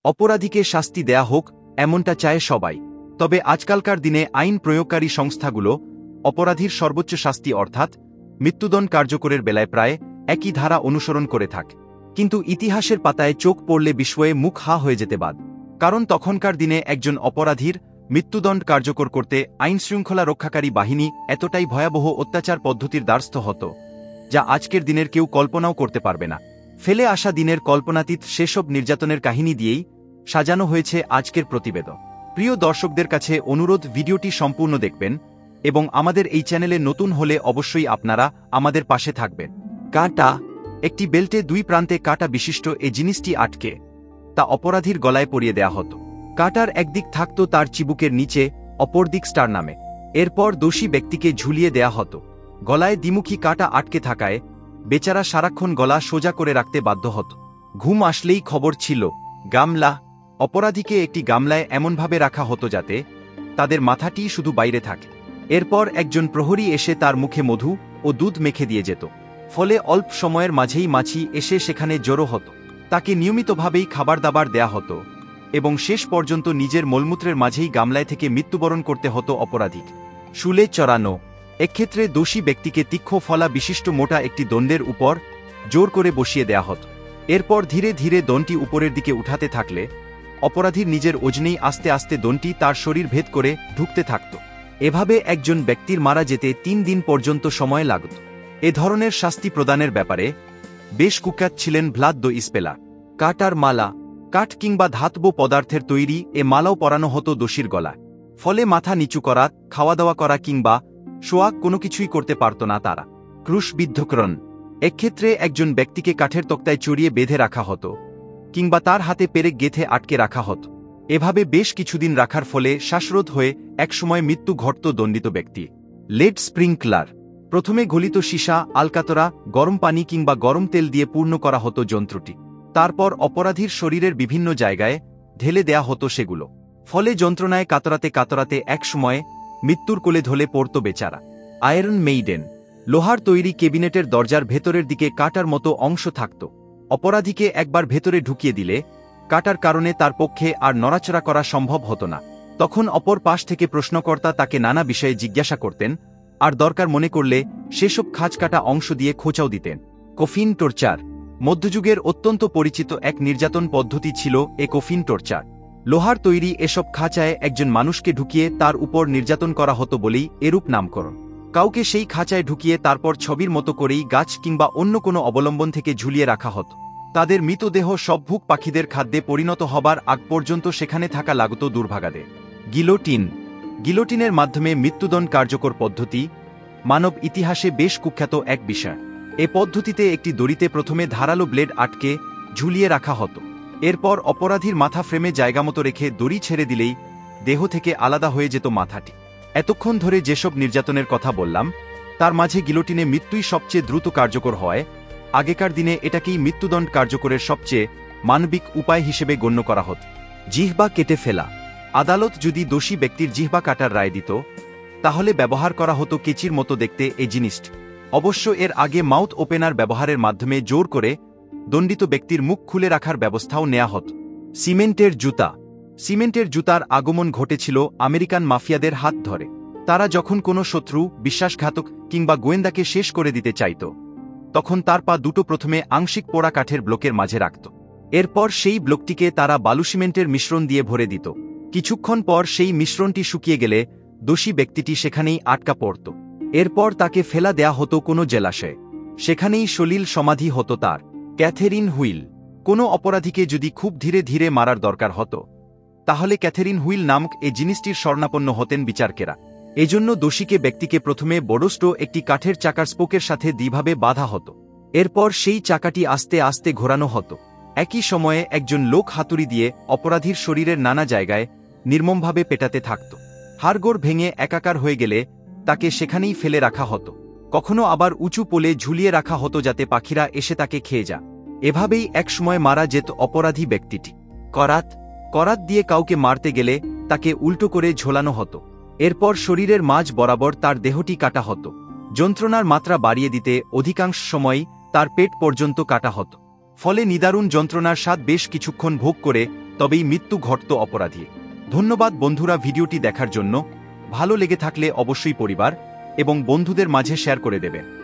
অপরাধীকে শাস্তি দেয়া হোক, এমনটা চায় সবাই। তবে আজকালকার দিনে আইন প্রয়োগকারী সংস্থাগুলো অপরাধীর সর্বোচ্চ শাস্তি অর্থাৎ মৃত্যুদণ্ড কার্যকরের বেলায় প্রায় একই ধারা অনুসরণ করে থাকে। কিন্তু ইতিহাসের পাতায় চোখ পড়লে বিস্ময়ে মুখ হা হয়ে যেতে বাদ। কারণ তখনকার দিনে একজন অপরাধীর মৃত্যুদণ্ড কার্যকর করতে আইনশৃঙ্খলা রক্ষাকারী বাহিনী এতটাই ভয়াবহ অত্যাচার পদ্ধতির দ্বারস্থ হতো, যা আজকের দিনের কেউ কল্পনাও করতে পারবে না। ফেলে আসা দিনের কল্পনাতীত সেসব নির্যাতনের কাহিনী দিয়েই সাজানো হয়েছে আজকের প্রতিবেদন। প্রিয় দর্শকদের কাছে অনুরোধ, ভিডিওটি সম্পূর্ণ দেখবেন এবং আমাদের এই চ্যানেলে নতুন হলে অবশ্যই আপনারা আমাদের পাশে থাকবেন। কাঁটা। একটি বেল্টে দুই প্রান্তে কাঁটা বিশিষ্ট এই জিনিসটি আটকে তা অপরাধীর গলায় পরিয়ে দেয়া হতো। কাঁটার একদিক থাকত তার চিবুকের নিচে, অপর দিক স্টার নামে। এরপর দোষী ব্যক্তিকে ঝুলিয়ে দেয়া হতো। গলায় দ্বিমুখী কাঁটা আটকে থাকায় বেচারা সারাক্ষণ গলা সোজা করে রাখতে বাধ্য হতো। ঘুম আসলেই খবর ছিল গামলা। অপরাধীকে একটি গামলায় এমনভাবে রাখা হতো যাতে তাদের মাথাটি শুধু বাইরে থাকে। এরপর একজন প্রহরী এসে তার মুখে মধু ও দুধ মেখে দিয়ে যেত। ফলে অল্প সময়ের মাঝেই মাছি এসে সেখানে জড়ো হতো। তাকে নিয়মিতভাবেই খাবার দাবার দেয়া হতো এবং শেষ পর্যন্ত নিজের মলমূত্রের মাঝেই গামলায় থেকে মৃত্যুবরণ করতে হতো অপরাধীকে। শুলে চড়ানো। এক্ষেত্রে দোষী ব্যক্তিকে তীক্ষ্ণ ফলা বিশিষ্ট মোটা একটি দণ্ডের উপর জোর করে বসিয়ে দেয়া হতো। এরপর ধীরে ধীরে দণ্ডটি উপরের দিকে উঠাতে থাকলে অপরাধীর নিজের ওজনেই আস্তে আস্তে দণ্ডটি তার শরীর ভেদ করে ঢুকতে থাকত। এভাবে একজন ব্যক্তির মারা যেতে 3 দিন পর্যন্ত সময় লাগত। এ ধরনের শাস্তি প্রদানের ব্যাপারে বেশ কুখ্যাত ছিলেন ভ্লাদ দ্য ইস্পেলার। কাটার মালা। কাঠ কিংবা ধাতব পদার্থের তৈরি এ মালাও পরানো হতো দোষীর গলায়। ফলে মাথা নিচু করা, খাওয়া দাওয়া করা কিংবা শোয়া কোনো কিছুই করতে পারত না তারা। ক্রুশবিদ্ধকরণ। এক্ষেত্রে একজন ব্যক্তিকে কাঠের তক্তায় চড়িয়ে বেঁধে রাখা হতো কিংবা তার হাতে পেরেক গেঁথে আটকে রাখা হতো। এভাবে বেশ কিছুদিন রাখার ফলে শ্বাসরোধ হয়ে একসময় মৃত্যু ঘটত দণ্ডিত ব্যক্তি। Lead sprinkler. প্রথমে গলিত সীসা, আলকাতরা, গরম পানি কিংবা গরম তেল দিয়ে পূর্ণ করা হতো যন্ত্রটি। তারপর অপরাধীর শরীরের বিভিন্ন জায়গায় ঢেলে দেয়া হতো সেগুলো। ফলে যন্ত্রণায় কাতরাতে কাতরাতে একসময়ে মৃত্যুর কোলে ঢলে পড়ত বেচারা। Iron maiden. লোহার তৈরি কেবিনেটের দরজার ভেতরের দিকে কাটার মতো অংশ থাকত। অপরাধীকে একবার ভেতরে ঢুকিয়ে দিলে কাটার কারণে তার পক্ষে আর নড়াচড়া করা সম্ভব হতো না। তখন অপর পাশ থেকে প্রশ্নকর্তা তাকে নানা বিষয়ে জিজ্ঞাসা করতেন, আর দরকার মনে করলে সেসব খাঁজ কাটা অংশ দিয়ে খোঁচাও দিতেন। Coffin torture. মধ্যযুগের অত্যন্ত পরিচিত এক নির্যাতন পদ্ধতি ছিল এ কফিন টর্চার। লোহার তৈরি এসব খাঁচায় একজন মানুষকে ঢুকিয়ে তার উপর নির্যাতন করা হতো বলেই এরূপ নামকরণ। কাউকে সেই খাঁচায় ঢুকিয়ে তারপর ছবির মতো করেই গাছ কিংবা অন্য কোনো অবলম্বন থেকে ঝুলিয়ে রাখা হতো। তাদের মৃতদেহ সব ভুক পাখিদের খাদ্যে পরিণত হবার আগ পর্যন্ত সেখানে থাকা লাগত দুর্ভাগাদে। গিলোটিন। গিলোটিনের মাধ্যমে মৃত্যুদণ্ড কার্যকর পদ্ধতি মানব ইতিহাসে বেশ কুখ্যাত এক বিষয়। এ পদ্ধতিতে একটি দড়িতে প্রথমে ধারালো ব্লেড আটকে ঝুলিয়ে রাখা হতো। এরপর অপরাধীর মাথা ফ্রেমে জায়গামতো রেখে দড়ি ছেড়ে দিলেই দেহ থেকে আলাদা হয়ে যেত মাথাটি। এতক্ষণ ধরে যেসব নির্যাতনের কথা বললাম তার মাঝে গিলোটিনে মৃত্যুই সবচেয়ে দ্রুত কার্যকর হয়। আগেকার দিনে এটাকেই মৃত্যুদণ্ড কার্যকরের সবচেয়ে মানবিক উপায় হিসেবে গণ্য করা হতো। জিহ্বা কেটে ফেলা। আদালত যদি দোষী ব্যক্তির জিহ্বা কাটার রায় দিত তাহলে ব্যবহার করা হতো কেচির মতো দেখতে এই জিনিসটি। অবশ্য এর আগে মাউথ ওপেনার ব্যবহারের মাধ্যমে জোর করে দণ্ডিত ব্যক্তির মুখ খুলে রাখার ব্যবস্থাও নেওয়া হতো। সিমেন্টের জুতা। সিমেন্টের জুতার আগমন ঘটেছিল আমেরিকান মাফিয়াদের হাত ধরে। তারা যখন কোনো শত্রু, বিশ্বাসঘাতক কিংবা গোয়েন্দাকে শেষ করে দিতে চাইত তখন তার পা দুটো প্রথমে আংশিক পোড়া কাঠের ব্লকের মাঝে রাখত। এরপর সেই ব্লকটিকে তারা বালু সিমেন্টের মিশ্রণ দিয়ে ভরে দিত। কিছুক্ষণ পর সেই মিশ্রণটি শুকিয়ে গেলে দোষী ব্যক্তিটি সেখানেই আটকা পড়ত। এরপর তাকে ফেলা দেয়া হতো কোনো জলাশয়ে। সেখানেই সলিল সমাধি হতো তার। Catherine wheel. কোনো অপরাধীকে যদি খুব ধীরে ধীরে মারার দরকার হতো তাহলে ক্যাথেরিন হুইল নামক এ জিনিসটির শরণাপন্ন হতেন বিচারকেরা। এজন্য দোষীকে ব্যক্তিকে প্রথমে বড়ষ্ট একটি কাঠের চাকার স্পোকের সাথে দ্বিভাবে বাঁধা হতো। এরপর সেই চাকাটি আস্তে আস্তে ঘোরানো হতো। একই সময়ে একজন লোক হাতুড়ি দিয়ে অপরাধীর শরীরের নানা জায়গায় নির্মমভাবে পেটাতে থাকত। হাড়গোড় ভেঙে একাকার হয়ে গেলে তাকে সেখানেই ফেলে রাখা হতো। কখনো আবার উঁচু পোলে ঝুলিয়ে রাখা হতো যাতে পাখিরা এসে তাকে খেয়ে যা। এভাবেই একসময় মারা যেত অপরাধী ব্যক্তিটি। করাত। করাত দিয়ে কাউকে মারতে গেলে তাকে উল্টো করে ঝোলানো হতো। এরপর শরীরের মাঝ বরাবর তার দেহটি কাটা হতো। যন্ত্রণার মাত্রা বাড়িয়ে দিতে অধিকাংশ সময়ই তার পেট পর্যন্ত কাটা হতো। ফলে নিদারুণ যন্ত্রণার স্বাদ বেশ কিছুক্ষণ ভোগ করে তবেই মৃত্যু ঘটত অপরাধী। ধন্যবাদ বন্ধুরা ভিডিওটি দেখার জন্য। ভালো লেগে থাকলে অবশ্যই পরিবার এবং বন্ধুদের মাঝে শেয়ার করে দেবে।